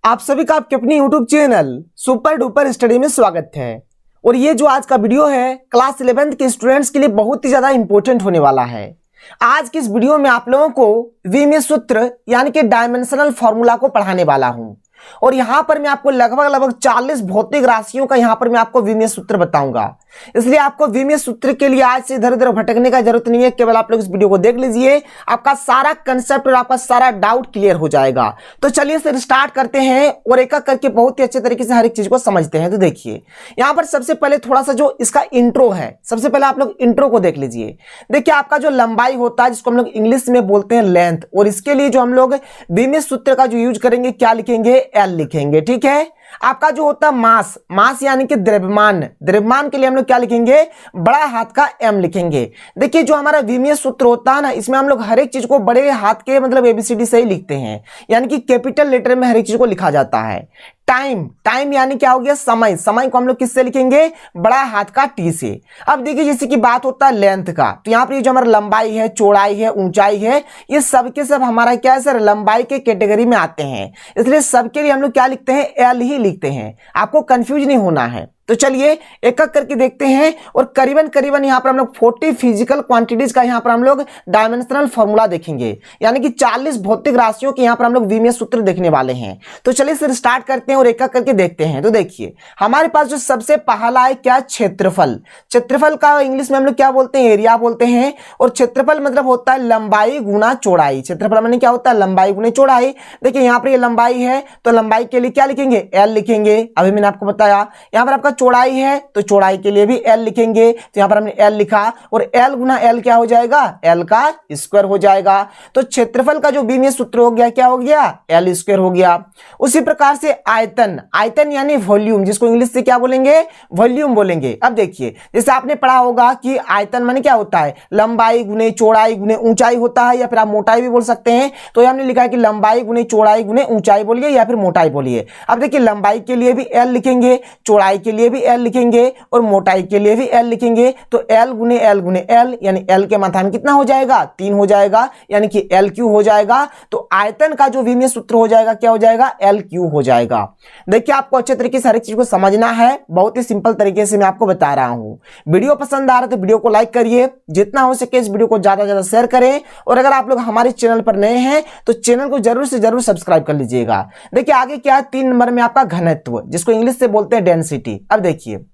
आप सभी का आपके अपनी YouTube channel super duper study में स्वागत है। और ये जो आज का वीडियो है क्लास 11th के स्टूडेंट्स के लिए बहुत ही ज्यादा इंपॉर्टेंट होने वाला है। आज की इस वीडियो में आप लोगों को विमीय सूत्र यानी कि डायमेंशनल फॉर्मूला को पढ़ाने वाला हूं। और यहां पर मैं आपको लगभग 40 भौतिक राशियों का यहां पर मैं आपको विमीय सूत्र बताऊंगा। इसलिए आपको विमीय सूत्र के लिए आज से इधर उधर भटकने का जरूरत नहीं है, केवल आप लोग इस वीडियो को देख लीजिए, आपका सारा कंसेप्ट और आपका सारा डाउट क्लियर हो जाएगा। तो चलिए फिर स्टार्ट करते हैं और एक एक करके बहुत ही अच्छे तरीके से हर एक चीज को समझते हैं। तो देखिए यहां पर सबसे पहले थोड़ा सा जो इसका इंट्रो है, सबसे पहले आप लोग इंट्रो को देख लीजिए। देखिए आपका जो लंबाई होता है जिसको हम लोग इंग्लिश में बोलते हैं लेंथ, और इसके लिए जो हम लोग विमीय सूत्र का जो यूज करेंगे क्या लिखेंगे, एल लिखेंगे। ठीक है। आपका जो होता है मास, मास यानी कि द्रव्यमान, द्रव्यमान के लिए हम लोग क्या लिखेंगे, बड़ा हाथ का एम लिखेंगे। देखिए जो हमारा विमीय सूत्र होता है ना, इसमें हम लोग हर एक चीज को बड़े हाथ के मतलब एबीसीडी से ही लिखते हैं, यानी कि कैपिटल लेटर में हर एक चीज को लिखा जाता है। टाइम, टाइम यानी क्या हो गया, समय, समय को हम लोग किससे लिखेंगे, बड़ा हाथ का टी से। अब देखिए जैसे कि बात होता है लेंथ का, तो यहाँ पर ये जो हमारा लंबाई है, चौड़ाई है, ऊंचाई है, ये सब के सब हमारा क्या है सर, लंबाई के कैटेगरी में आते हैं। इसलिए सबके लिए हम लोग क्या लिखते हैं, एल ही लिखते हैं। आपको कंफ्यूज नहीं होना है। तो चलिए एक एक करके देखते हैं। और करीबन करीबन यहाँ पर हम लोग 40 फिजिकल क्वांटिटीज का यहाँ पर हम लोग डायमेंशनल फॉर्मूला देखेंगे, यानी कि 40 भौतिक राशियों के यहाँ पर हम लोग विमीय सूत्र देखने वाले हैं। तो चलिए फिर स्टार्ट करते हैं और एक एक करके देखते हैं। तो देखिए हमारे पास जो सबसे पहला है क्या, क्षेत्रफल। क्षेत्रफल का इंग्लिश में हम लोग क्या बोलते हैं, एरिया बोलते हैं। और क्षेत्रफल मतलब होता है लंबाई गुना चौड़ाई। क्षेत्रफल माने क्या होता है, लंबाई गुना चौड़ाई। देखिए यहाँ पर ये लंबाई है तो लंबाई के लिए क्या लिखेंगे, एल लिखेंगे। अभी मैंने आपको बताया। यहाँ पर आपका चौड़ाई है तो चौड़ाई के लिए भी एल लिखेंगे। तो यहां पर हमने एल लिखा, और एल गुना एल क्या हो जाएगा, एल का स्क्वायर हो जाएगा। तो क्षेत्रफल का जो विमीय सूत्र हो गया क्या हो गया, एल स्क्वायर हो गया। उसी प्रकार से आयतन, आयतन यानी वॉल्यूम, जिसको इंग्लिश से क्या बोलेंगे, वॉल्यूम बोलेंगे। अब देखिए जैसे आपने पढ़ा होगा कि आयतन माने क्या होता है, लंबाई गुने चौड़ाई गुने ऊंचाई होता है, या फिर आप मोटाई भी बोल सकते हैं। तो हमने लिखा है कि लंबाई गुने चौड़ाई गुने ऊंचाई बोलिए या फिर मोटाई बोलिए। अब देखिए लंबाई के लिए भी एल लिखेंगे, चौड़ाई के लिए भी एल लिखेंगे, और मोटाई के लिए भी एल लिखेंगे। तो एल गुने एल यानी एल के मात्रा में कितना हो जाएगा, 3 हो जाएगा, यानी कि एल क्यू हो जाएगा। तो आयतन का जो विमीय सूत्र हो जाएगा क्या हो जाएगा, एल क्यू हो जाएगा। देखिए आपको अच्छे तरीके से हर एक चीज को समझना है, बहुत ही सिंपल तरीके से मैं आपको बता रहा हूं। वीडियो पसंद आ रहा है तो वीडियो को लाइक करिए, जितना हो सके इस वीडियो को ज्यादा से ज्यादा शेयर करें। और अगर आप लोग हमारे चैनल पर नए हैं तो चैनल को जरूर से जरूर सब्सक्राइब कर लीजिएगा। देखिए आगे क्या है, 3 नंबर में आपका घनत्व, जिसको इंग्लिश से बोलते हैं डेंसिटी। अब देखिए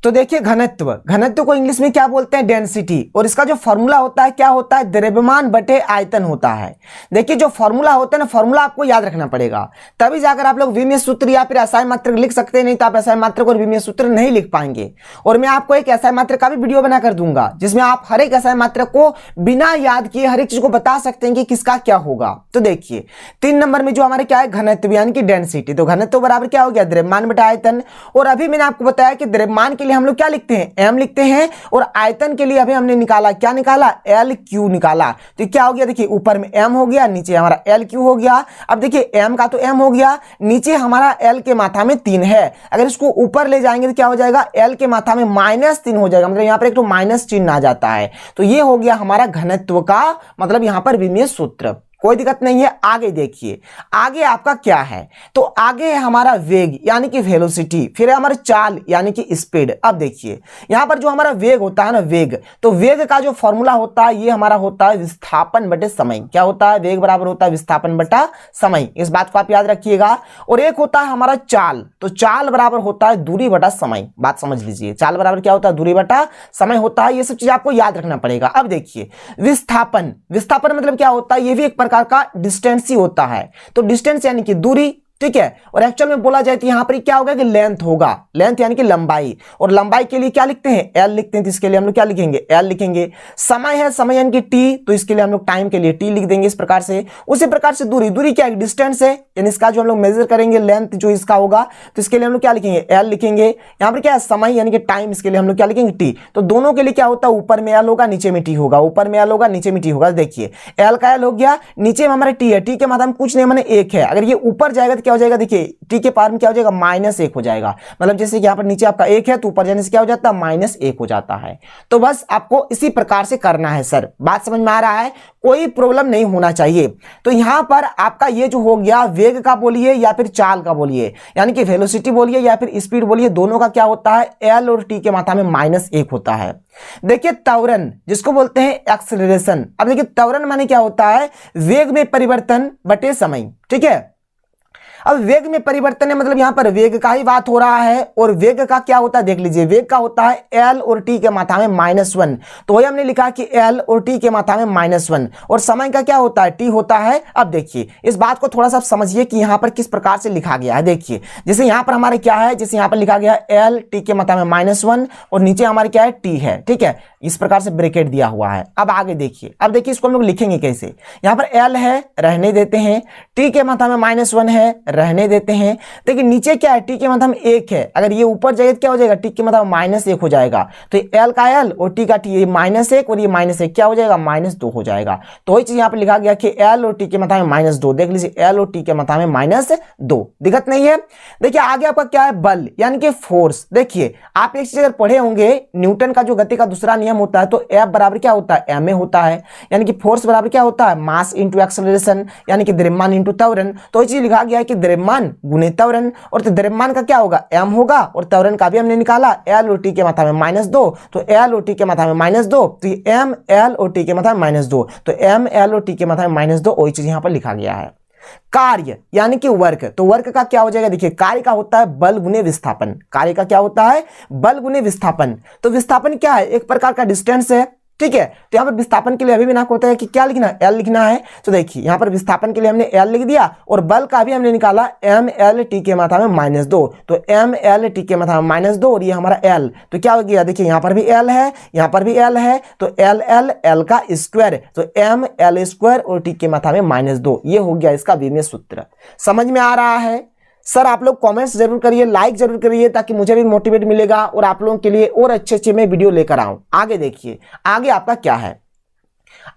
तो देखिए घनत्व, घनत्व को इंग्लिश में क्या बोलते हैं, डेंसिटी। और इसका जो फॉर्मूला होता है क्या होता है, द्रव्यमान बटे आयतन होता है। देखिए जो फॉर्मूला होता है ना, फॉर्मूला आपको याद रखना पड़ेगा, तभी जाकर आप लोग विमीय सूत्र या फिर एसआई मात्रक लिख सकते हैं। नहीं तो आप एसआई मात्रक और विमीय सूत्र नहीं लिख पाएंगे। और मैं आपको एक एसआई मात्रक का भी वीडियो बनाकर दूंगा, जिसमें आप हर एक एसआई मात्रक को बिना याद किए हर एक चीज को बता सकते हैं कि किसका क्या होगा। तो देखिए 3 नंबर में जो हमारे क्या है, घनत्व यानी कि डेंसिटी। तो घनत्व बराबर क्या हो गया, द्रव्यमान बटा आयतन। और अभी मैंने आपको बताया कि द्रव्यमान के लिए हम लोग क्या लिखते हैं, एम लिखते हैं। और आयतन के लिए अभी हमने निकाला, क्या निकाला, एल क्यू निकाला। तो क्या हो गया, देखिए ऊपर में एम हो गया, नीचे हमारा एल क्यू हो गया। अब देखिए एम का तो एम हो गया, नीचे हमारा एल के मात्रा में 3 है। अगर इसको ऊपर ले जाएंगे तो क्या हो जाएगा, एल के मात्रा में -3 हो जाएगा, मतलब यहां पर एक तो माइनस चिन्ह आ जाता है। तो ये हो गया हमारा घनत्व का मतलब यहां पर विमीय सूत्र। कोई दिक्कत नहीं है। आगे देखिए आगे आपका क्या है, तो आगे है हमारा वेग यानी कि वेलोसिटी, फिर है हमारा चाल यानी कि स्पीड। अब देखिए यहां पर जो हमारा वेग होता है ना, वेग, तो वेग का जो फॉर्मूला होता है ये हमारा होता है विस्थापन बटे समय। क्या होता है, वेग बराबर होता है विस्थापन बटा समय, इस बात को आप याद रखिएगा। और एक होता है हमारा चाल, तो चाल बराबर होता है दूरी बटा समय। बात समझ लीजिए, चाल बराबर क्या होता है, दूरी बटा समय होता है। ये सब चीज आपको याद रखना पड़ेगा। अब देखिए विस्थापन, विस्थापन मतलब क्या होता है, ये भी एक प्रकार का डिस्टेंस ही होता है। तो डिस्टेंस यानी कि दूरी, ठीक है। और एक्चुअल में बोला जाए तो यहां पर क्या होगा कि लेंथ होगा, लेंथ यानी कि लंबाई। और लंबाई के लिए क्या लिखते हैं, एल लिखते हैं। तो इसके लिए हम लोग क्या लिखेंगे, एल लिखेंगे। समय है, समय यानी कि टी, तो इसके लिए हम लोग टाइम के लिए टी लिख देंगे इस प्रकार से। उसी प्रकार से दूरी, दूरी क्या है, डिस्टेंस है, यानी इसका जो हम लोग मेजर करेंगे लेंथ जो इसका होगा, तो इसके लिए हम लोग क्या लिखेंगे, एल लिखेंगे। यहां पर क्या है, समय यानी कि टाइम, इसके लिए हम लोग क्या लिखेंगे, टी। तो दोनों के लिए क्या होता है, ऊपर में एल होगा, नीचे में टी होगा, ऊपर में एल होगा, नीचे में टी होगा। देखिए एल का एल हो गया, नीचे में हमारा टी है, टी के मात्रा में कुछ नहीं, मैंने 1 है। अगर ये ऊपर जाएगा तो क्या हो जाएगा, देखिए टी के पावर में क्या हो जाएगा, -1 हो जाएगा। मतलब जैसे कि यहाँ पर नीचे आपका 1 है तो ऊपर जाने से क्या हो जाता है, -1 हो जाता है। तो बस आपको इसी प्रकार से करना है सर, बात समझ में आ रहा है, कोई प्रॉब्लम नहीं होना चाहिए। तो यहाँ पर आपका ये जो हो गया वेग का बोलिए या फिर चाल का बोलिए, यानी कि वेलोसिटी बोलिए या फिर स्पीड बोलिए, दोनों का क्या होता है, एल और टी के मात्रा में -1 होता है। देखिए त्वरण जिसको बोलते हैं एक्सेलरेशन। अब देखिए त्वरण माने क्या होता है, वेग में परिवर्तन बटे समय, ठीक है। अब वेग में परिवर्तन है मतलब यहां पर वेग का ही बात हो रहा है, और वेग का क्या होता है देख लीजिए, वेग का होता है एल और टी के मात्रा में -1। तो वही हमने लिखा कि एल और टी के मात्रा में -1, और समय का क्या होता है, टी होता है। अब देखिए इस बात को थोड़ा सा समझिए कि यहां पर किस प्रकार से लिखा गया है। देखिए जैसे यहां पर हमारे क्या है, जैसे यहां पर लिखा गया है एल टी के मात्रा में -1 और नीचे हमारे क्या है, टी है, ठीक है, इस प्रकार से ब्रैकेट दिया हुआ है। अब आगे देखिए, अब देखिए इसको हम लोग लिखेंगे कैसे, यहां पर एल है रहने देते हैं, टी के मात्रा में -1 है रहने देते हैं। देखिए नीचे क्या है, टी के मात्रा में 1 है, अगर ये ऊपर जाएगा तो क्या हो जाएगा, टी के मात्रा में -1 हो जाएगा। तो एल का एल और टी का टी, ये -1 और ये -1 क्या हो जाएगा, -2 हो जाएगा। तो वही चीज यहां पर लिखा गया कि एल और टी के मात्रा में -2, देख लीजिए एल और टी के मात्रा में -2, दिक्कत नहीं है। देखिए आगे आपका क्या है, बल यानी कि फोर्स। देखिए आप एक चीज अगर पढ़े होंगे, न्यूटन का जो गति का दूसरा नियम होता है, तो एफ बराबर क्या होता है, एम ए होता है, यानी कि फोर्स बराबर क्या होता है, मास इंटू एक्सेलरेशन, यानी कि द्रव्यमान इंटू त्वरण। तो ये चीज लिखा गया है कि द्रव्यमान गुणे त्वरण, और तो द्रव्यमान का क्या होगा, एम होगा, और त्वरण का भी हमने निकाला एल और टी के मात्रा में -2, तो एल और टी के मात्रा में -2, तो ये एम एल और टी के मात्रा में -2, तो एम एल और टी के मात्रा में -2, वही चीज यहां पर लिखा गया है। कार्य यानी कि वर्क, तो वर्क का क्या हो जाएगा, देखिए कार्य का होता है बल गुने विस्थापन, कार्य का क्या होता है, बल गुने विस्थापन। तो विस्थापन क्या है, एक प्रकार का डिस्टेंस है, ठीक है। तो यहाँ पर विस्थापन के लिए अभी भी ना होता है कि क्या लिखना है, एल लिखना है। तो देखिए यहाँ पर विस्थापन के लिए हमने एल लिख दिया, और बल का भी हमने निकाला एम एल टी के मात्रा में -2, तो एम एल टी के मात्रा में -2, और ये हमारा एल, तो क्या हो गया, देखिए यहाँ पर भी एल है, यहाँ पर भी एल है, तो एल एल एल का स्क्वायर, तो एम एल स्क्वायर और टी के मात्रा में -2, ये हो गया इसका बीमीय सूत्र। समझ में आ रहा है सर? आप लोग कमेंट्स जरूर करिए, लाइक जरूर करिए, ताकि मुझे भी मोटिवेट मिलेगा और आप लोगों के लिए और अच्छे मैं वीडियो लेकर आऊं। आगे देखिए, आगे आपका क्या है,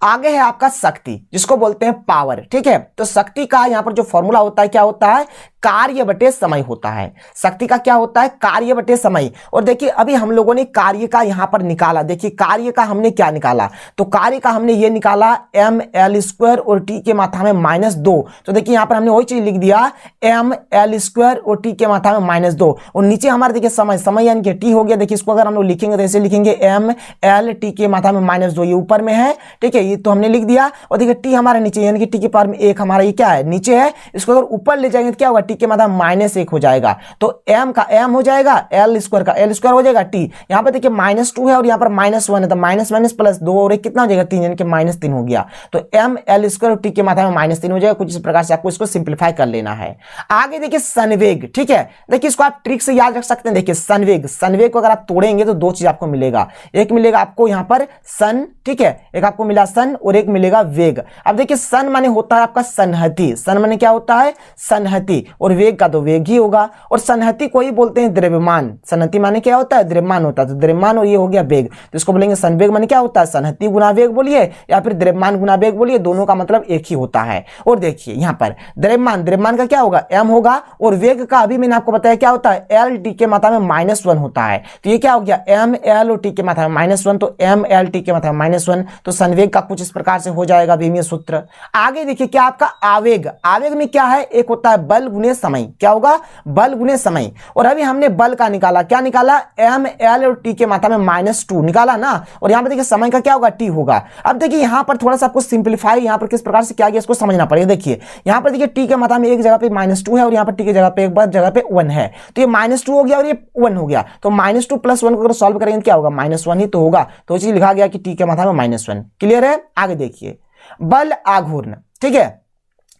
आगे है आपका शक्ति जिसको बोलते हैं पावर, ठीक है। तो शक्ति का यहाँ पर जो फॉर्मूला होता है क्या होता है, कार्य बटे समय होता है। शक्ति का क्या होता है, कार्य बटे समय। और देखिए अभी हम लोगों ने कार्य का यहाँ पर निकाला, देखिए कार्य का हमने क्या निकाला, तो कार्य का हमने ये निकाला एम एल स्क्वायर और टी के मात्रा में -2। तो देखिए यहाँ पर हमने वही चीज लिख दिया, एम एल स्क्वायर और टी के मात्रा में -2, और नीचे हमारे देखिए समय, समय यानी कि टी हो गया। देखिए इसको अगर हम लोग लिखेंगे तो ऐसे लिखेंगे एम एल टी के मात्रा में -2, ये ऊपर में है, ठीक है, ये तो हमने लिख दिया। और देखिए टी हमारे नीचे, यानी कि टी के पावर में 1 हमारा ये क्या है, नीचे है, इसको अगर ऊपर ले जाएंगे तो क्या होगा, टी के मात्रा -1 हो जाएगा, तो m का m हो जाएगा, एल स्क्वायर का एल स्क्वायर हो जाएगा, टी यहाँ पर देखिए -2 है और यहाँ पर -1 है, तो माइनस प्लस 2 और 1 कितना हो जाएगा, 3, यानी कि -3 हो गया। तो m एल स्क्वायर और टी के मात्रा में -3 हो जाएगा। कुछ इस प्रकार से आपको इसको सिंप्लीफाई कर लेना है। आगे देखिए संवेग, ठीक है, देखिए इसको आप ट्रिक से याद रख सकते हैं। देखिए संवेग, संवेग को अगर आप तोड़ेंगे तो दो चीज आपको मिलेगा, एक मिलेगा आपको यहाँ पर सन, ठीक है, एक आपको मिला सन और एक मिलेगा वेग। अब देखिए सन माने होता है आपका संहति, सन माने क्या होता है, संहति, और वेग का तो वेग ही होगा, और संहति को ही बोलते हैं द्रव्यमान। संहति माने क्या होता है, द्रव्यमान होता है, तो द्रव्यमान और ये हो गया वेग, तो इसको बोलेंगे संवेग माने क्या होता है, संहति गुना वेग बोलिए या फिर द्रव्यमान गुना वेग बोलिए, दोनों का मतलब एक ही होता है। और देखिए यहाँ पर द्रव्यमान, द्रव्यमान का क्या होगा, m होगा, और वेग का अभी मैंने आपको बताया क्या होता है, एल टी के मात्रा में -1 होता है। तो ये क्या हो गया, एम एल और टी के मात्रा में -1, तो एम एल टी के मात्रा में -1, तो संवेग का कुछ इस प्रकार से हो जाएगा बीमीय सूत्र। आगे देखिए क्या आपका आवेग, आवेग में क्या है, एक होता है बल गुने समय, क्या होगा, बल गुने समय। और अभी हमने बल का निकाला, क्या निकाला, एम एल और टी के मात्रा में -2 निकाला ना, और यहाँ पर देखिए समय का क्या होगा, टी होगा। अब देखिए यहाँ पर थोड़ा सा आपको सिंप्लीफाई यहाँ पर किस प्रकार से किया गया इसको समझना पड़ेगा। देखिए यहाँ पर देखिए टी के मात्रा में एक जगह पे -2 है और यहाँ पर टी की जगह पे एक बार जगह पे 1 है, तो ये -2 हो गया और ये 1 हो गया, तो -2 + 1 को अगर सॉल्व करेंगे क्या होगा, -1 ही तो होगा। तो चीज लिखा गया कि टी के मात्रा में -1। क्लियर है? आगे देखिए बल आघूर्ण, ठीक है,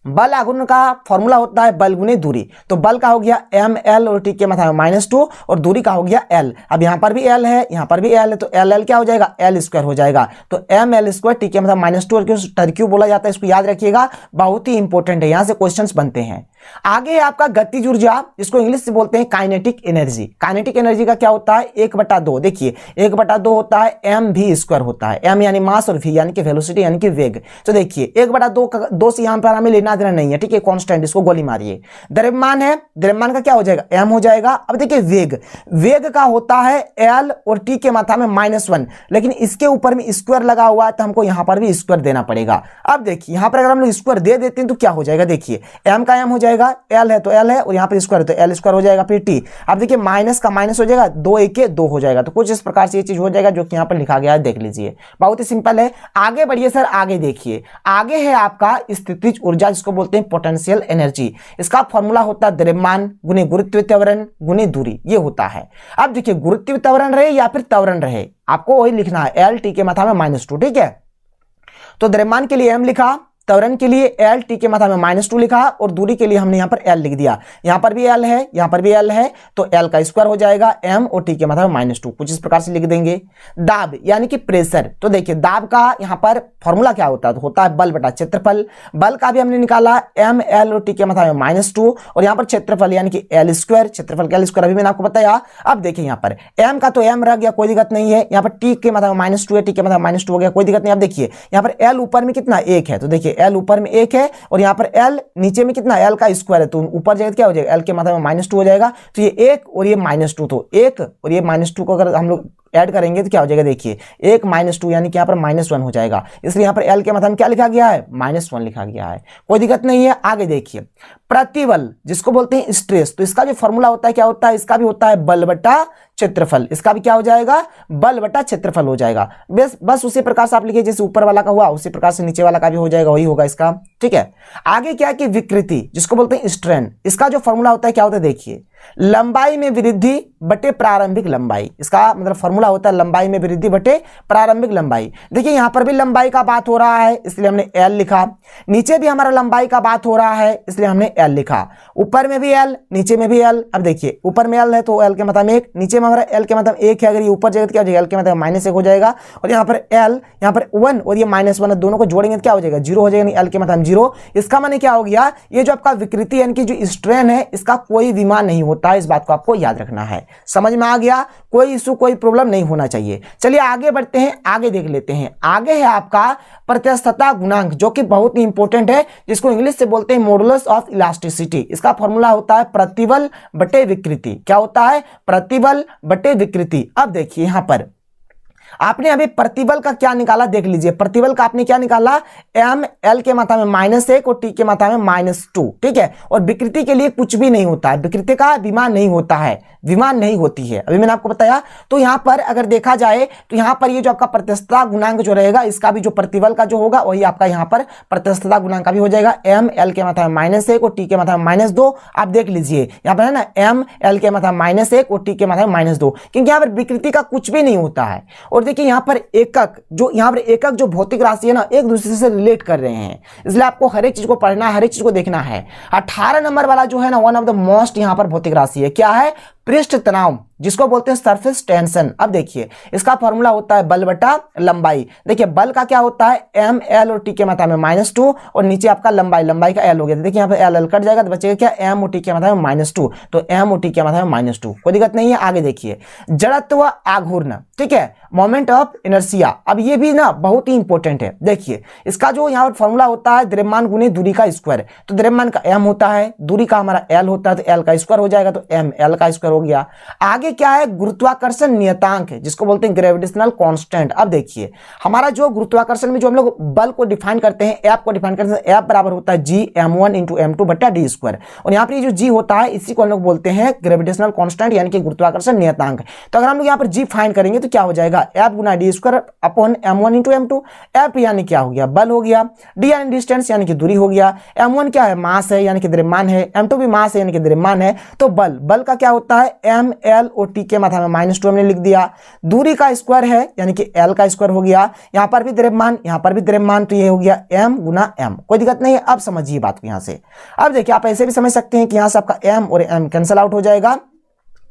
बल आघूर्ण का फॉर्मूला होता है बल गुने दूरी। तो बल का हो गया एम एल और टी के मात्रा में -2, और दूरी का हो गया एल। अब यहाँ पर भी एल है, यहाँ पर भी एल है, तो एल एल क्या हो जाएगा, एल स्क्वायर हो जाएगा। तो एम एल स्क्वायर टी के मात्रा -2, और टर्क्यू बोला जाता है, इसको याद रखिएगा, बहुत ही इंपॉर्टेंट है, यहाँ से क्वेश्चंस बनते हैं। आगे है आपका गतिज ऊर्जा, जिसको इंग्लिश से बोलते हैं काइनेटिक एनर्जी। काइनेटिक एनर्जी का क्या होता है, 1/2। देखिए 1/2 होता है mv² होता है, m यानी मास और v यानी कि वेलोसिटी यानी कि वेग। तो देखिए 1/2 से यहां पर हमें लेना देना नहीं है, ठीक है, कांस्टेंट, इसको गोली मारिए। द्रव्यमान है, द्रव्यमान का क्या हो जाएगा, m हो जाएगा। अब देखिए वेग का होता है l और t के मात्रा में -1, लेकिन इसके ऊपर में स्क्वायर लगा हुआ है तो हमको यहां पर भी स्क्वायर देना पड़ेगा। अब देखिए यहां पर अगर हम लोग स्क्वायर दे देते हैं तो क्या हो जाएगा, देखिए m का m हो जाएगा, l है तो l है, और यहां पर स्क्वायर है तो l² हो जाएगा, फिर t। अब देखिए माइनस का माइनस हो जाएगा, 2 1 के 2 हो जाएगा। तो कुछ इस प्रकार से ये चीज हो जाएगा जो कि यहां पर लिखा गया है, देख लीजिए, बहुत ही सिंपल है। आगे बढ़िए सर, आगे देखिए, आगे है आपका स्थितिज ऊर्जा, जिसको बोलते हैं पोटेंशियल एनर्जी। इसका फॉर्मूला होता है द्रव्यमान गुने गुरुत्वीय त्वरण गुने दूरी, ये होता है। अब देखिए गुरुत्वीय त्वरण रहे या फिर त्वरण रहे, आपको वही लिखना है, l t के मात्रा में -2, ठीक है। तो द्रव्यमान के लिए m लिखा, त्वरण के लिए l t के मात्रा में -2 लिखा, और दूरी के लिए हमने यहां पर l लिख दिया। यहां पर भी l है, यहां पर भी l है, तो l का स्क्वायर हो जाएगा, m और t के मात्रा में -2, कुछ इस प्रकार से लिख देंगे। दाब यानी कि प्रेशर, तो देखिए दाब का यहां पर फॉर्मूला क्या होता है, तो होता है बल बटा क्षेत्रफल। बल का भी हमने निकाला m l और t के मात्रा में -2, और यहां पर क्षेत्रफल यानी कि l², क्षेत्रफल का l² अभी मैंने आपको बताया। अब देखिए यहां पर m का तो m रह गया, कोई दिक्कत नहीं है। यहां पर t के मात्रा में -2 है, t के मात्रा में -2 हो गया, कोई दिक्कत नहीं। अब देखिए यहां पर l ऊपर में कितना, 1 है, तो देखिए l ऊपर में 1 है, और यहां पर l नीचे में कितना, l का स्क्वायर है, तो ऊपर जाएगा क्या हो जाएगा, l के मात्रा में -2 हो जाएगा। तो ये 1 और ये -2, तो 1 और ये -2 को अगर हम लोग ऐड करेंगे तो क्या हो जाएगा, देखिए 1 -2 यानी कि यहाँ पर -1 हो जाएगा। इसलिए यहाँ पर L के मात्रा में क्या लिखा गया है, -1 लिखा गया है, कोई दिक्कत नहीं है। आगे देखिए प्रतिबल, जिसको बोलते हैं स्ट्रेस, तो इसका जो फॉर्मूला होता है क्या होता है, इसका भी होता है बल बटा क्षेत्रफल। इसका भी क्या हो जाएगा, बल बटा क्षेत्रफल हो जाएगा। बस उसी प्रकार से आप लिखिए, जैसे ऊपर वाला का हुआ उसी प्रकार से नीचे वाला का भी हो जाएगा, वही होगा इसका, ठीक है। आगे क्या है कि विकृति, जिसको बोलते हैं स्ट्रेन, इसका जो फॉर्मूला होता है क्या होता है, देखिए लंबाई में वृद्धि बटे प्रारंभिक लंबाई। इसका मतलब फॉर्मूला होता है लंबाई में वृद्धि बटे प्रारंभिक लंबाई। देखिए यहां पर भी लंबाई का बात हो रहा है, इसलिए हमने L लिखा। नीचे भी हमारा लंबाई का बात हो रहा है, इसलिए हमने L लिखा। ऊपर में भी L, नीचे में भी L। अब देखिए ऊपर में L है तो L के मतलब 1, नीचे में हमारा L के मतलब 1 है। अगर ये ऊपर जाएगा तो क्या हो जाएगा, L के मतलब -1 हो जाएगा, और यहाँ पर L, यहाँ पर 1 और ये -1 दोनों को जोड़ेंगे तो क्या हो जाएगा, 0 हो जाएगा, L के मतलब 0। इसका माने क्या हो गया, ये जो आपका विकृति यानी कि जो स्ट्रेन है, इसका कोई विमान नहीं होता है। इस बात को आपको याद रखना है। समझ में आ गया, कोई इशू कोई प्रॉब्लम नहीं होना चाहिए। चलिए आगे बढ़ते हैं, आगे देख लेते हैं। आगे है आपका प्रत्यास्थता गुणांक, जो कि बहुत ही इंपॉर्टेंट है, जिसको इंग्लिश से बोलते हैं मॉडुलस ऑफ इलास्टिसिटी। इसका फॉर्मूला होता है प्रतिबल बटे विकृति। क्या होता है, प्रतिबल बटे विकृति। अब देखिए यहां पर आपने अभी प्रतिबल का क्या निकाला, देख लीजिए। प्रतिबल का आपने क्या निकाला, m l के मात्रा में -1 और t के मात्रा में -2, ठीक है। और विकृति के लिए कुछ भी नहीं होता है, विकृति का विमान नहीं होता है, विमान नहीं होती है, अभी मैंने आपको बताया। तो यहां पर अगर देखा जाए तो यहां पर ये जो आपका प्रत्यास्थता गुणांक जो रहेगा, इसका भी जो प्रतिबल का जो होगा वही आपका यहां पर प्रत्यास्थता गुणांक का भी हो जाएगा। m l के मात्रा में -1 और t के मात्रा में -2। आप देख लीजिए यहां पर है ना, m l के मात्रा में -1 और t के मात्रा में -2, क्योंकि यहां पर विकृति का कुछ भी नहीं होता है। और देखिए यहां पर एकक जो भौतिक राशि है ना, एक दूसरे से रिलेट कर रहे हैं, इसलिए आपको हर एक चीज को पढ़ना है, हर एक चीज को देखना है। 18 नंबर वाला जो है ना, वन ऑफ द मोस्ट यहां पर भौतिक राशि है, क्या है, पृष्ठ तनाव, जिसको बोलते हैं सरफेस टेंशन। अब देखिए इसका फॉर्मूला होता है बल बटा लंबाई। देखिए बल का क्या होता है, m l और t के मात्रा में -2, और नीचे आपका लंबाई का l हो गया। देखिए यहाँ पे l कट जाएगा तो बचेगा क्या, m और t के मात्रा में -2, तो m और t के मात्रा में -2, कोई दिक्कत नहीं है। आगे देखिए जड़त्व आघूर्ण, ठीक है, मोमेंट ऑफ इनर्शिया। अब ये भी ना बहुत ही इंपॉर्टेंट है। देखिए इसका जो यहाँ पर फॉर्मूला होता है द्रव्यमान गुने दूरी का स्क्वायर। तो द्रव्यमान का m होता है, दूरी का हमारा l होता है, तो l का स्क्वायर हो जाएगा, तो m l का स्क्वायर हो गया। आगे क्या है, गुरुत्वाकर्षण नियतांक, जिसको बोलते हैं ग्रेविटेशनल कांस्टेंट। अब देखिए हमारा जो गुरुत्वाकर्षण में जो हम लोग बल को डिफाइन करते हैं, एफ को डिफाइन करते हैं, एफ बराबर होता है g m1 × m2 बटा d स्क्वायर। और यहाँ पर ये जो g होता है, इसी को हम लोग बोलते हैं ग्रेविटेशनल कांस्टेंट यानी कि गुरुत्वाकर्षण नियतांक। तो अगर हम लोग यहाँ पर g फाइंड करेंगे तो क्या हो जाएगा, f गुना d square upon m1 × m2। f यानी क्या हो गया, बल हो गया, d यानी डिस्टेंस यानी कि दूरी हो गया, m1 क्या है, मास है यानी कि द्रव्यमान है, m2 भी मास है यानी कि द्रव्यमान है। तो बल का क्या होता है, m l और t के मात्रा में -2 हमने लिख दिया। दूरी का स्क्वायर है यानी कि l का स्क्वायर हो गया। यहाँ पर भी द्रव्यमान, यहाँ पर भी द्रव्यमान, तो ये हो गया m गुना m। कोई दिक्कत नहीं है, अब समझिए बात को यहाँ से। अब देखिए आप ऐसे भी समझ सकते हैं कि यहाँ से आपका m और m कैंसल आउट हो जाएगा।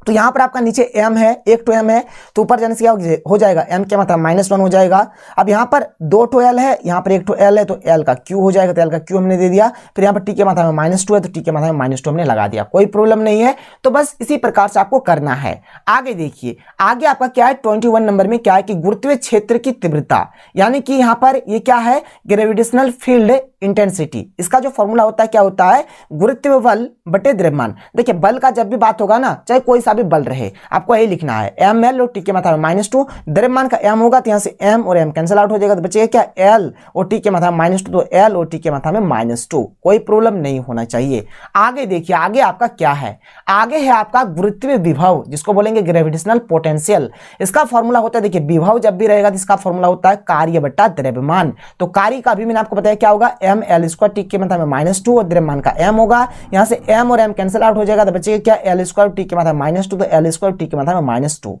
तो यहाँ पर आपका नीचे m है, एक टू m है, तो ऊपर जाने से क्या हो जाएगा, m क्या मतलब -1 हो जाएगा। अब यहाँ पर 2 टू l है, यहाँ पर 1 टू l है, तो l का q हो जाएगा, तो l का q हमने दे दिया। फिर यहाँ पर t के मात्रा में -2 है, तो t के मात्रा में -2 हमने लगा दिया, कोई प्रॉब्लम नहीं है। तो बस इसी प्रकार से आपको करना है। आगे देखिए, आगे आपका क्या है 21 नंबर में क्या है कि गुरुत्वीय क्षेत्र की तीव्रता, यानी कि यहाँ पर ये क्या है, ग्रेविटेशनल फील्ड इंटेंसिटी। इसका जो फॉर्मूला होता है क्या होता है, गुरुत्वीय बल बटे द्रव्यमान। देखिए बल का जब भी बात होगा ना, चाहे कोई सा भी बल रहे, आपको यही लिखना है ml और t के मात्रा में -2, द्रव्यमान का m होगा, तो यहाँ से m और m कैंसिल आउट हो जाएगा, तो बचेगा क्या l और t के मात्रा में -2, तो l और t के मात्रा में -2, कोई प्रॉब्लम नहीं होना चाहिए। आगे देखिए, आगे आपका क्या है, आगे है आपका गुरुत्वीय विभव, जिसको बोलेंगे ग्रेविटेशनल पोटेंशियल। इसका फॉर्मूला होता है, देखिए विभव जब भी रहेगा तो इसका फॉर्मूला होता है कार्य बटा द्रव्यमान। तो कार्य का भी मैंने आपको बताया क्या होगा, ml² t के मात्रा में -2 और द्रव्यमान का m होगा, यहाँ से m और m कैंसिल आउट हो जाएगा, तो बचेगा क्या l² t के मात्रा में -2, तो l² t के मात्रा में -2,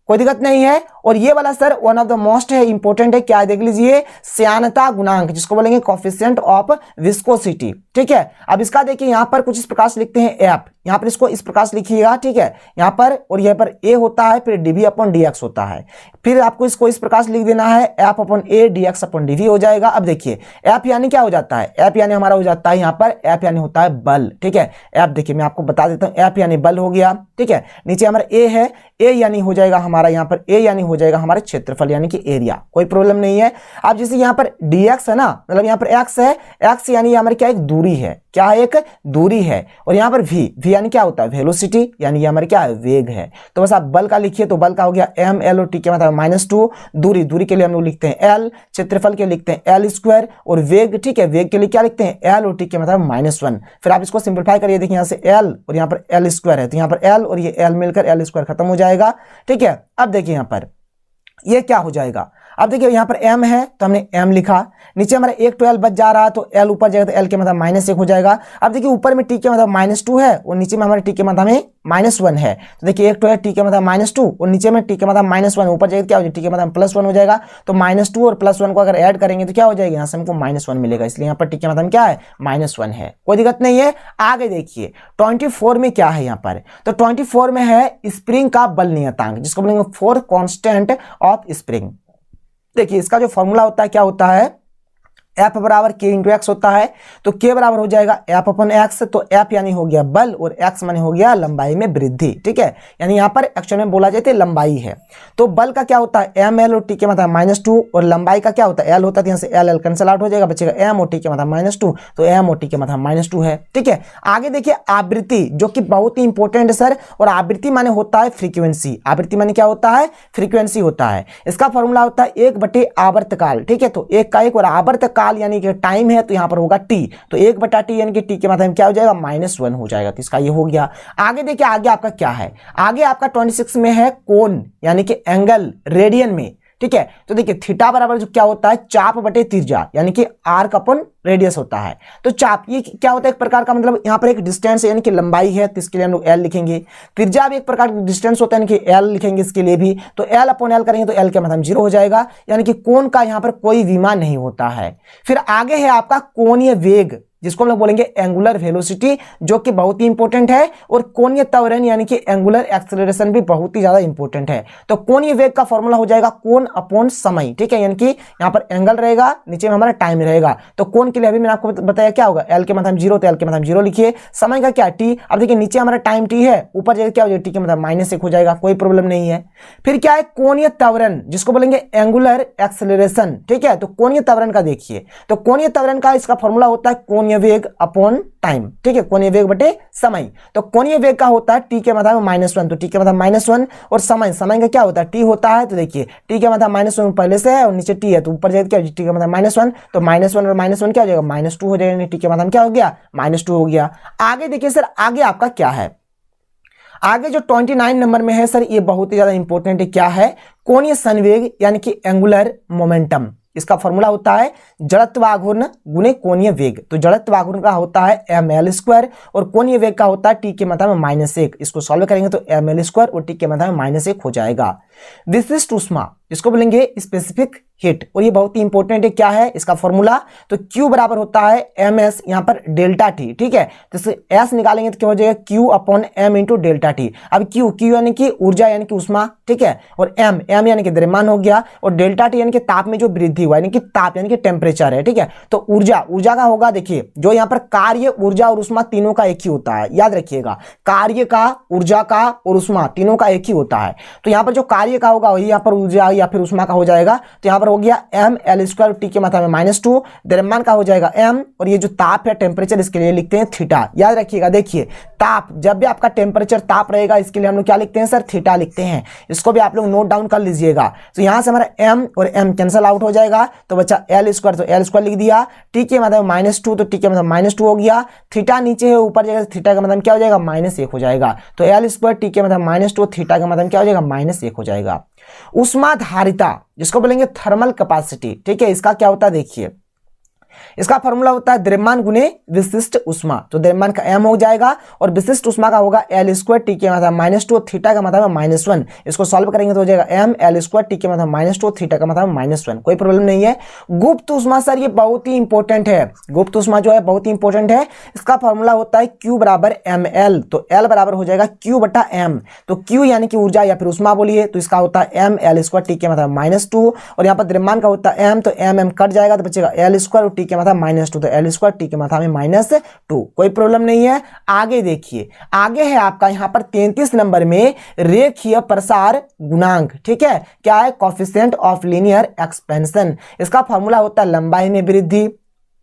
कोई दिक्कत नहीं है। और ये वाला sir one of the most है, इंपॉर्टेंट है, क्या देख लीजिए, श्यानता गुणांक, जिसको बोलेंगे कोफिशिएंट ऑफ विस्कोसिटी। ठीक है, अब इसका देखिए यहाँ पर कुछ इस प्रकार से लिखते हैं एफ, यहाँ पर इसको इस प्रकार से लिखिएगा। ठीक है, यहाँ पर और यहाँ पर ए होता है, फिर dv अपॉन dx होता है, फिर आपको इसको इस प्रकार से लिख देना है एफ अपॉन ए dx अपॉन dv हो जाएगा। अब देखिए एफ यानी क्या हो जाता है, एफ यानी हमारा हो जाता है यहाँ पर एफ यानी होता है बल। ठीक है, एफ देखिए मैं आपको बता देता हूँ, एफ यानी बल हो गया। ठीक है, नीचे हमारा ए है, ए यानी हो जाएगा हमारा यहाँ पर ए यानी हो जाएगा हमारा क्षेत्रफल यानी कि एरिया, कोई प्रॉब्लम नहीं है। अब जैसे यहाँ पर dx है ना, मतलब यहाँ पर x है, x यानी हमारी क्या एक दूरी है, क्या है एक दूरी है, और यहाँ पर v यानी क्या होता है वेलोसिटी, यानी ये हमारे क्या है वेग है। तो बस आप बल का लिखिए, तो बल का हो गया m l और t के मतलब -2, दूरी के लिए हम लोग लिखते हैं l, क्षेत्रफल के लिखते हैं l², और वेग, ठीक है, वेग के लिए क्या लिखते हैं l और t के मतलब -1। फिर आप इसको सिंपलीफाई करिए, देखिए यहाँ से l और यहाँ पर l² है, तो यहाँ पर l और ये l मिलकर l² खत्म हो जाएगा। ठीक है, अब देखिए यहाँ पर ये क्या हो जाएगा, अब देखिए यहाँ पर m है तो हमने m लिखा, नीचे हमारा 1 to l बच जा रहा है, तो l ऊपर जाएगा तो l के मतलब -1 हो जाएगा। अब देखिए ऊपर में t के मतलब -2 है और नीचे में हमारे t के मतलब में -1 है, तो देखिए 1 to है t के मतलब -2 और नीचे में t के मतलब -1, ऊपर जाएगा क्या हो जाएगा, t के मतलब +1 हो जाएगा। तो -2 और +1 को अगर ऐड करेंगे तो क्या हो जाएगा, यहाँ से हमको -1 मिलेगा, इसलिए यहाँ पर t के मतलब क्या है -1 है, कोई दिक्कत नहीं है। आगे देखिए 24 में क्या है यहाँ पर, तो 24 में है स्प्रिंग का बल नियतांक, जिसको बोलेंगे फोर्स कांस्टेंट ऑफ स्प्रिंग। देखिए इसका जो फॉर्मूला होता है क्या होता है, F बराबर K इंटू एक्स होता है, तो K बराबर हो जाएगा F अपन एक्स, तो F यानी हो गया बल और x माने हो गया लंबाई में वृद्धि। ठीक है, यानी यहाँ पर एक्चुअल में बोला जाए तो लंबाई है, तो बल का क्या होता है m l और t के मतलब -2, और लंबाई का क्या होता है l होता है, यहाँ से l कैंसिल आउट हो जाएगा, बचेगा m और t के मतलब -2, तो m और t के मतलब -2 है। ठीक है, आगे देखिए आवृत्ति, जो कि बहुत ही इंपॉर्टेंट है सर, और आवृत्ति माने होता है फ्रीक्वेंसी, आवृत्ति माने क्या होता है, फ्रीक्वेंसी होता है। इसका फॉर्मूला होता है 1/आवर्तकाल। ठीक है, तो 1 का 1 और आवर्तकाल यानी कि टाइम है, तो यहाँ पर होगा t, तो 1/t यानी कि t के मात्रा में क्या हो जाएगा -1 हो जाएगा, तो इसका ये हो गया। आगे देखिए आगे आपका क्या है, आगे आपका 26 में है कोण यानी कि एंगल रेडियन में। ठीक है, तो देखिए थीटा बराबर जो क्या होता है चाप बटे त्रिज्या, यानी कि आर्क अपन रेडियस होता है। तो चाप ये क्या होता है, एक प्रकार का मतलब यहाँ पर एक डिस्टेंस यानी कि लंबाई है, तो इसके लिए हम लोग l लिखेंगे। त्रिज्या भी एक प्रकार का डिस्टेंस होता है, यानी कि l लिखेंगे इसके लिए भी, तो l अपॉन l करेंगे तो l के मतलब 0 हो जाएगा, यानी कि कोण का यहाँ पर कोई विमा नहीं होता है। फिर आगे है आपका कोणीय वेग, जिसको हम लोग बोलेंगे एंगुलर वेलोसिटी, जो कि बहुत ही इंपॉर्टेंट है, और कोणीय त्वरण यानी कि एंगुलर एक्सेलरेशन भी बहुत ही ज्यादा इंपॉर्टेंट है। तो कोणीय वेग का फॉर्मूला हो जाएगा कोण अपॉन समय। ठीक है, यानी कि यहाँ पर एंगल रहेगा, नीचे में हमारा टाइम रहेगा, तो कोण के लिए अभी मैंने आपको बताया क्या होगा, l के मतलब 0, तो l के मतलब 0 लिखिए, समय का क्या t, अब देखिए नीचे हमारा टाइम t है, ऊपर जाएगा क्या हो जाएगा t के मतलब -1 हो जाएगा, कोई प्रॉब्लम नहीं है। फिर क्या है कोणीय त्वरण, जिसको बोलेंगे एंगुलर एक्सेलरेशन। ठीक है, तो कोणीय त्वरण का देखिए, तो कोणीय त्वरण का इसका फॉर्मूला होता है कोणीय वेग अपॉन टाइम। ठीक है, कोणीय वेग बटे समय, तो कोणीय वेग का होता है t के मतलब -1, तो t के मतलब -1, और समय का क्या होता है t होता है, तो देखिए t के मतलब -1 पहले से है और नीचे t है, तो ऊपर जाएगा क्या t के मतलब -1, तो -1 और -1 क्या हो जाएगा -2 हो जाएगा, t के मतलब क्या हो गया -2 हो गया। आगे देखिए सर आगे आपका क्या है, आगे जो 29 नंबर में है सर, ये बहुत ही ज्यादा इंपॉर्टेंट है, क्या है कोणीय संवेग यानी कि एंगुलर मोमेंटम। इसका फॉर्मूला होता है जड़त्वाघूर्ण गुणे कोणीय वेग, तो जड़त्वाघूर्ण का होता है ml² और कोणीय वेग का होता है t के मतलब में -1। इसको सॉल्व करेंगे तो ml² और t के मतलब में -1 हो जाएगा। विशिष्ट ऊष्मा, इसको बोलेंगे स्पेसिफिक हीट। और ये बहुत ही इंपॉर्टेंट है, क्या है इसका फॉर्मूला, तो Q बराबर होता है ms यहाँ पर डेल्टा टी, ठीक है। तो S निकालेंगे तो क्या हो जाएगा Q upon m into delta T. अब Q यानी कि ऊर्जा यानी कि उष्मा, ठीक है, और m यानी कि द्रव्यमान हो गया, और डेल्टा टी यानी कि ताप में जो वृद्धि हुआ यानी कि ताप यानी कि टेम्परेचर है, ठीक है। तो ऊर्जा का होगा, देखिए जो यहाँ पर कार्य, ऊर्जा और उष्मा तीनों का एक ही होता है, याद रखिएगा, कार्य का, ऊर्जा का और उष्मा तीनों का एक ही होता है। तो यहाँ पर जो कार्य का होगा वही यहाँ पर ऊर्जा या फिर उष्मा का हो जाएगा। तो यहाँ पर हो गया m l स्क्वायर टी के मात्रा में -2, द्रव्यमान का हो जाएगा m, और ये जो ताप है टेम्परेचर इसके लिए लिखते हैं थीटा। याद रखिएगा, देखिए ताप, जब भी आपका टेम्परेचर ताप रहेगा इसके लिए हम लोग क्या लिखते हैं सर, थीटा लिखते हैं। इसको भी आप लोग नोट डाउन कर लीजिएगा। तो यहाँ से हमारा m और m कैंसिल आउट हो जाएगा, तो बच्चा l स्क्वायर, तो l स्क्वायर लिख दिया, टी के मतलब -2 तो टी के मतलब -2 हो गया, थीटा नीचे है ऊपर जाएगा, थीटा का मतलब क्या हो जाएगा -1 हो जाएगा। तो l स्क्वायर टी के मतलब -2, थीटा का मतलब क्या हो जाएगा -1 हो जाएगा। उष्माधारिता जिसको बोलेंगे थर्मल कैपेसिटी, ठीक है, इसका क्या होता है देखिए, इसका फॉर्मूला होता है द्रव्यमान गुने विशिष्ट उष्मा। तो द्रव्यमान का m हो जाएगा और विशिष्ट उष्मा का होगा l स्क्वायर टी के मतलब -2, थीटा का मतलब -1। इसको सॉल्व करेंगे तो हो जाएगा m l स्क्वायर टी के मतलब -2, थीटा का मतलब -1। कोई प्रॉब्लम नहीं है। गुप्त उष्मा सर ये बहुत ही इंपॉर्टेंट है, गुप्त उष्मा जो है बहुत ही इंपॉर्टेंट है। इसका फॉर्मूला होता है Q बराबर ml, तो L बराबर हो जाएगा Q बटा m। तो Q यानी कि ऊर्जा या फिर उष्मा बोलिए, तो इसका होता है m l स्क्वायर टी के मतलब -2, और यहाँ पर द्रव्यमान का होता है m, तो m कट जाएगा तो बचेगा l स्क्वायर टी के मात्रा -2, तो l स्क्वायर टी के मात्रा में -2। कोई प्रॉब्लम नहीं है। आगे देखिए, आगे है आपका यहाँ पर 33 नंबर में रेखीय प्रसार गुणांक, ठीक है, क्या है, कोएफिशिएंट ऑफ लीनियर एक्सपेंशन। इसका फॉर्मूला होता है लंबाई में वृद्धि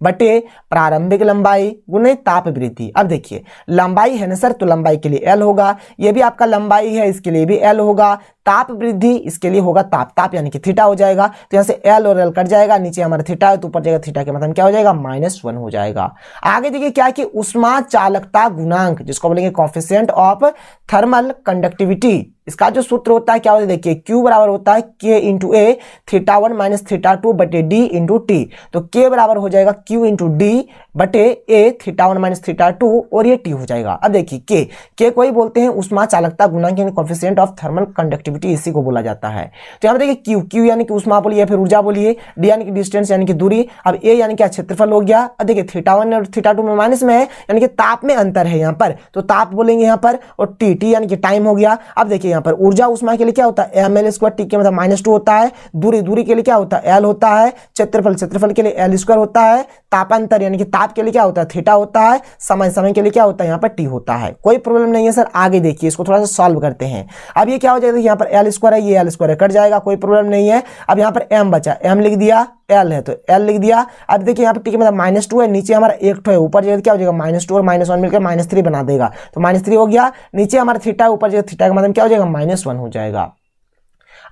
बटे प्रारंभिक लंबाई गुणे ताप वृद्धि। अब देखिए लंबाई है ना सर, तो लंबाई के लिए L होगा, ये भी आपका लंबाई है इसके लिए भी L होगा, ताप वृद्धि इसके लिए होगा ताप यानी कि थीटा हो जाएगा। तो यहाँ से L और L कट जाएगा, नीचे हमारा थीटा है तो ऊपर जाएगा थीटा के मतलब क्या हो जाएगा -1 हो जाएगा। आगे देखिए क्या कि उष्मा चालकता गुणांक जिसको बोलेंगे कोएफिशिएंट ऑफ थर्मल कंडक्टिविटी, इसका जो सूत्र होता है क्या होता है देखिए, Q बराबर होता है K इंटू ए θ1 माइनस θ2 बटे D इंटू टी। तो K बराबर हो जाएगा Q इंटू डी बटे ए θ1 माइनस θ2 और ये T हो जाएगा। अब देखिए K को ही बोलते हैं उष्मा चालकता गुणांक यानी कोएफिशिएंट ऑफ थर्मल कंडक्टिविटी, इसी को बोला जाता है। तो यहाँ पर देखिए Q यानी कि उष्मा बोलिए या फिर ऊर्जा बोलिए, D यानी कि डिस्टेंस यानी कि दूरी, अब A यानी कि क्षेत्रफल हो गया। अब देखिए θ1 और θ2 में माइनस में है यानी कि ताप में अंतर है यहाँ पर, तो ताप बोलेंगे यहाँ पर, और T यानी कि टाइम हो गया। अब देखिए यहाँ पर ऊर्जा उष्मा के लिए क्या होता है ml स्क्वायर टी के मतलब -2 होता है, दूरी के लिए क्या होता है L होता है, क्षेत्रफल के लिए L स्क्वायर होता है, तापांतर यानी कि ताप के लिए क्या होता है थीटा होता है, समय के लिए क्या होता है यहाँ पर T होता है। कोई प्रॉब्लम नहीं है सर। आगे देखिए इसको थोड़ा सा सॉल्व करते हैं। अब ये क्या हो जाएगा, यहाँ पर L स्क्वायर है, ये L स्क्वायर कट जाएगा, कोई प्रॉब्लम नहीं है। अब यहाँ पर m बचा, m लिख दिया, L है तो L लिख दिया। अब देखिए यहाँ पर T के मतलब -2 है, नीचे हमारा एक है, ऊपर जाएगा क्या हो जाएगा -2 और -1 मिलकर -3 बना देगा, तो -3 हो गया। नीचे हमारा थीटा, ऊपर जाएगा थीटा का मतलब क्या हो जाएगा -1 हो जाएगा।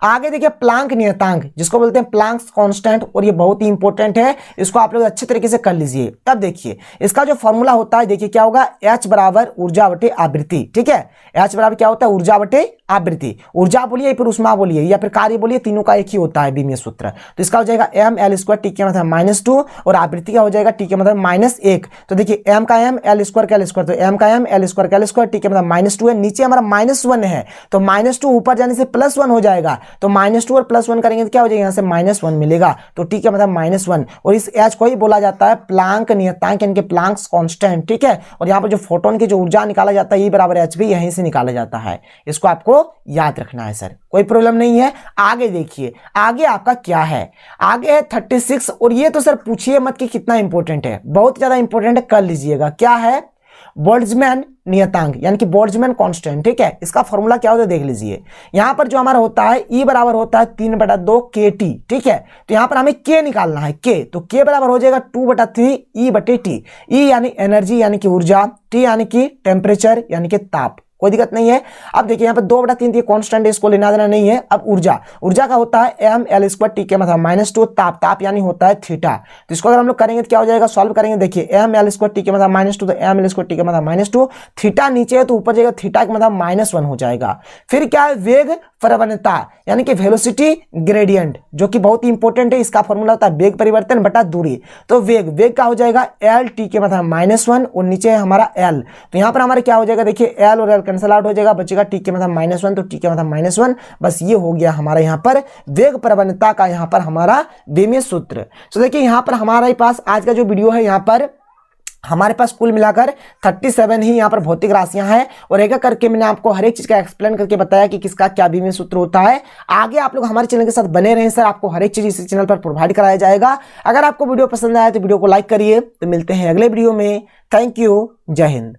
आगे देखिए प्लांक नियतांक जिसको बोलते हैं प्लांक्स कांस्टेंट, और ये बहुत ही इंपॉर्टेंट है, इसको आप लोग अच्छे तरीके से कर लीजिए। तब देखिए इसका जो फॉर्मूला होता है देखिए क्या होगा, H बराबर ऊर्जा बटे आवृत्ति, ठीक है, H बराबर क्या होता है ऊर्जा बटे आवृत्ति। ऊर्जा बोलिए या फिर उष्मा बोलिए या फिर कार्य बोलिए, तीनों का एक ही होता है बीमीय सूत्र। तो इसका हो जाएगा m l स्क्वायर टी के मतलब -2 और आवृत्ति का हो जाएगा टी के मतलब -1। तो देखिए m का m l स्क्वायर का l स्क्वायर, तो m का m l स्क्वायर का l स्क्वायर टी के मतलब -2 है, नीचे हमारा -1 है, तो -2 ऊपर जाने से +1 हो जाएगा, तो -2 और +1 करेंगे तो क्या हो जाएगा, यहाँ से -1 मिलेगा, तो टी का मतलब -1। और इस H को ही बोला जाता है प्लांक नियतांक यानी कि प्लांक्स कांस्टेंट, ठीक है। और यहाँ पर जो फोटोन की जो ऊर्जा निकाला जाता है E बराबर H भी यहीं से निकाला जाता है, इसको आपको याद रखना है सर, कोई प्रॉब्लम नहीं है। आगे देखिए आगे आपका क्या है, आगे है 36, और ये तो सर पूछिए मत कि कितना इंपॉर्टेंट है, बहुत ज्यादा इंपॉर्टेंट है, कर लीजिएगा। क्या है, बोल्ट्जमैन नियतांक यानी कि बोल्ट्जमैन कांस्टेंट, ठीक है। इसका फॉर्मूला क्या होता है देख लीजिए, यहां पर जो हमारा होता है E बराबर होता है 3/2 KT, ठीक है। तो यहां पर हमें K निकालना है, K, तो K बराबर हो जाएगा 2/3 E बटे T। E यानी एनर्जी यानी कि ऊर्जा, T यानी कि टेम्परेचर यानी कि ताप, कोई दिक्कत नहीं है। अब देखिए यहाँ पर 2/3 कांस्टेंट है, इसको लेना देना नहीं है। अब ऊर्जा का होता है m l स्क्वायर टी के मतलब -2, ताप यानी होता है थीटा। तो इसको अगर हम लोग करेंगे तो क्या हो जाएगा, सॉल्व करेंगे, देखिए m l स्क्वायर टी के मतलब -2, तो m l स्क्वायर टी के मतलब -2, थीटा नीचे है तो ऊपर जाएगा थीटा के मतलब -1 हो जाएगा। फिर क्या है, वेग प्रवणता यानी कि वेलोसिटी ग्रेडियंट, जो कि बहुत ही इंपॉर्टेंट है। इसका फॉर्मूला होता है वेग परिवर्तन बटा दूरी। तो वेग का हो जाएगा L टी के मतलब -1 और नीचे है हमारा L। तो यहाँ पर हमारा क्या हो जाएगा, देखिए L और L कैंसिल आउट हो जाएगा, बचेगा टी के मतलब -1, तो टी के मतलब -1। बस ये हो गया हमारा यहाँ पर वेग प्रवणता का यहाँ पर हमारा बेमेल सूत्र। तो देखिए यहाँ पर हमारे पास आज का जो वीडियो है, यहाँ पर हमारे पास कुल मिलाकर 37 ही यहाँ पर भौतिक राशियां हैं, और एक एक करके मैंने आपको हर एक चीज का एक्सप्लेन करके बताया कि किसका क्या बेमेल सूत्र होता है। आगे आप लोग हमारे चैनल के साथ बने रहें सर, आपको हर एक चीज इसी चैनल पर प्रोवाइड कराया जाएगा। अगर आपको वीडियो पसंद आया तो वीडियो को लाइक करिए। तो मिलते हैं अगले वीडियो में। थैंक यू, जय हिंद।